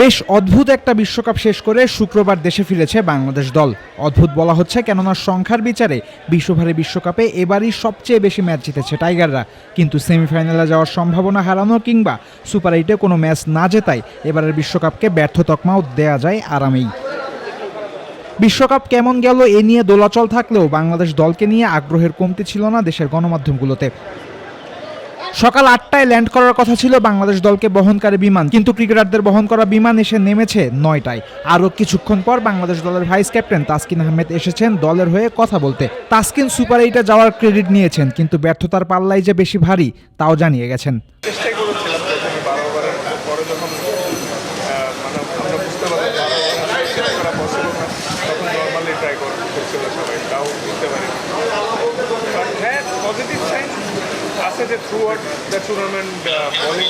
বেশ অদ্ভুত একটা বিশ্বকাপ শেষ করে শুক্রবার দেশে ফিরেছে বাংলাদেশ দল। অদ্ভুত বলা হচ্ছে কেননা সংখ্যার বিচারে বিশ্বভারী বিশ্বকাপে এবারই সবচেয়ে বেশি ম্যাচ জিতেছে টাইগাররা, কিন্তু সেমিফাইনালে যাওয়ার সম্ভাবনা হারানো কিংবা সুপার 8-এ কোনো ম্যাচ না জেতায় এবারের বিশ্বকাপকে ব্যর্থ তকমাও দেয়া যায় আরামেই। বিশ্বকাপ কেমন গেল এ নিয়ে দোলাচল থাকলেও বাংলাদেশ দলকে নিয়ে আগ্রহের কমতি ছিল না দেশের গণমাধ্যমগুলোতে। সকাল 8টায় ল্যান্ড করার কথা ছিল বাংলাদেশ দলকে বহনকারী বিমান, কিন্তু ক্রিকেটারদের বহন করা বিমান এসে নেমেছে 9টায়। আরও কিছুক্ষণ পর বাংলাদেশ দলের ভাইস ক্যাপ্টেন তাসকিন আহমেদ এসেছেন দলের হয়ে কথা বলতে। তাসকিন সুপার 8-এ যাওয়ার ক্রেডিট নিয়েছেন, কিন্তু ব্যর্থতার পাল্লাই যে বেশি ভারী তাও জানিয়ে গেছেন। আছে যে throughout the tournament bowling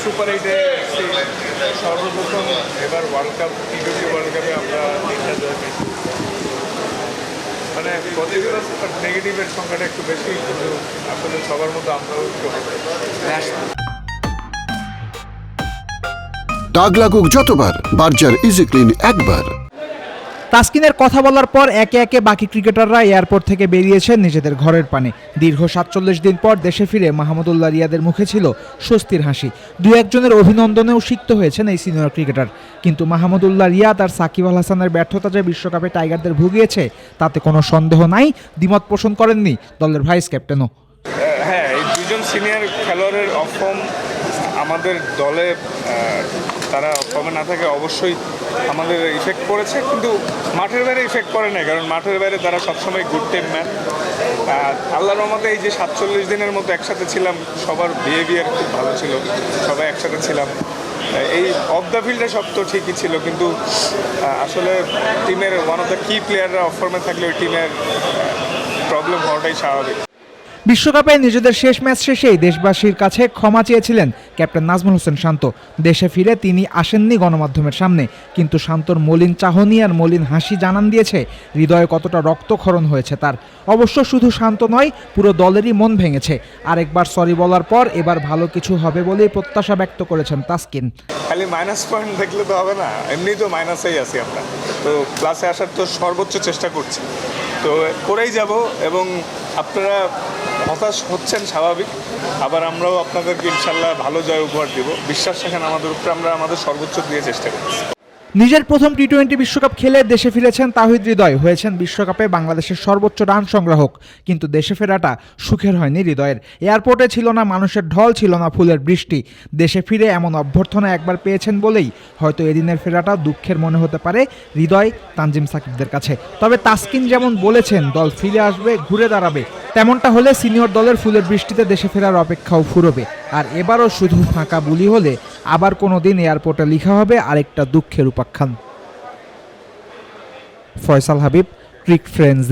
super 8-এ সর্বপ্রথম এবার ওয়ার্ল্ড কাপ T20 ওয়ার্ল্ড কাপে আমরা 3টা জয় পেয়েছি। মানে পজিটিভ আর নেগেটিভের সংখ্যাটা একটু বেশি, কিন্তু আসলে সবার মধ্যে আমরাও একটু দাগ লাগুক যতবার, বার্জার ইজি ক্লিন একবার। তাসকিনের কথা বলার পর একে একে বাকি ক্রিকেটাররা এয়ারপোর্ট থেকে বেরিয়েছেন নিজেদের ঘরের পানে। দীর্ঘ 47 দিন পর দেশে ফিরে মাহমুদুল্লাহ রিয়াদের মুখে ছিল স্বস্তির হাসি। দু একজনের অভিনন্দনেও সিক্ত হয়েছেন এই সিনিয়র ক্রিকেটার, কিন্তু মাহমুদুল্লাহ রিয়াদ আর সাকিব আল হাসানের ব্যর্থতা যে বিশ্বকাপে টাইগারদের ভুগিয়েছে তাতে কোনো সন্দেহ নাই, দ্বিমত পোষণ করেননি দলের ভাইস ক্যাপ্টেনও। হ্যাঁ, এই দুজন সিনিয়র খেলোয়াড়ের অফর্ম আমাদের দলে তারা ফর্মে না থাকে অবশ্যই আমাদের ইফেক্ট পড়েছে, কিন্তু মাঠের বাইরে ইফেক্ট পড়ে না, কারণ মাঠের বাইরে তারা সবসময় গুড টিম ম্যান। আল্লাহর রহমতে এই যে 47 দিনের মতো একসাথে ছিলাম, সবার বিহেভিয়ার খুব ভালো ছিল, সবাই একসাথে ছিলাম। এই অফ দ্য ফিল্ডে সব তো ঠিকই ছিল, কিন্তু আসলে টিমের ওয়ান অফ দ্য কি প্লেয়াররা অফ ফর্মে থাকলে ওই টিমের প্রবলেম হওয়াটাই স্বাভাবিক। বিশ্বকাপে নিজেদের শেষ ম্যাচ শেষেই দেশবাসীর কাছে ক্ষমা চেয়েছিলেন ক্যাপ্টেন নাজমুল হোসেন শান্ত। দেশে ফিরে তিনি আসেননি গণমাধ্যমের সামনে, কিন্তু শান্তর মলিন চাহনি আর মলিন হাসি জানান দিয়েছে হৃদয়ে কতটা রক্তক্ষরণ হয়েছে তার। অবশ্য শুধু শান্ত নয়, পুরো দলেরই মন ভেঙেছে। আরেকবার সরি বলার পর এবার ভালো কিছু হবে বলেই প্রত্যাশা ব্যক্ত করেছেন তাসকিন। খালি মাইনাস পয়েন্ট দেখলে তো হবে না, এমনি তো মাইনাসেই আছি আমরা, তো প্লাসে আসার তো সর্বোচ্চ চেষ্টা করছি, তো করেই যাব। এবং আপনারা হতাশ হচ্ছেন স্বাভাবিক, আবার আমরাও আপনাদেরকে ইনশাল্লাহ ভালো জয় উপহার দেব। বিশ্বাস রাখেন আমাদের উপরে, আমরা আমাদের সর্বোচ্চ দিয়ে চেষ্টা করছি। নিজের প্রথম T20 বিশ্বকাপ খেলে দেশে ফিরেছেন তাহিদ হৃদয়, হয়েছেন বিশ্বকাপে বাংলাদেশের সর্বোচ্চ রান সংগ্রাহক। কিন্তু দেশে ফেরাটা সুখের হয়নি হৃদয়ের। এয়ারপোর্টে ছিল না মানুষের ঢল, ছিল না ফুলের বৃষ্টি। দেশে ফিরে এমন অভ্যর্থনা একবার পেয়েছেন বলেই হয়তো এদিনের ফেরাটা দুঃখের মনে হতে পারে হৃদয়, তানজিম সাকিবদের কাছে। তবে তাসকিন যেমন বলেছেন দল ফিরে আসবে, ঘুরে দাঁড়াবে, তেমনটা হলে সিনিয়র দলের ফুলের বৃষ্টিতে দেশে ফেরার অপেক্ষাও ফুরবে। আর এবারও শুধু ফাঁকা বুলি হলে আবার কোনো দিন এয়ারপোর্টে লেখা হবে আরেকটা দুঃখের উপাখ্যান। ফয়সাল হাবিব, ক্রিক ফ্রেন্ডস।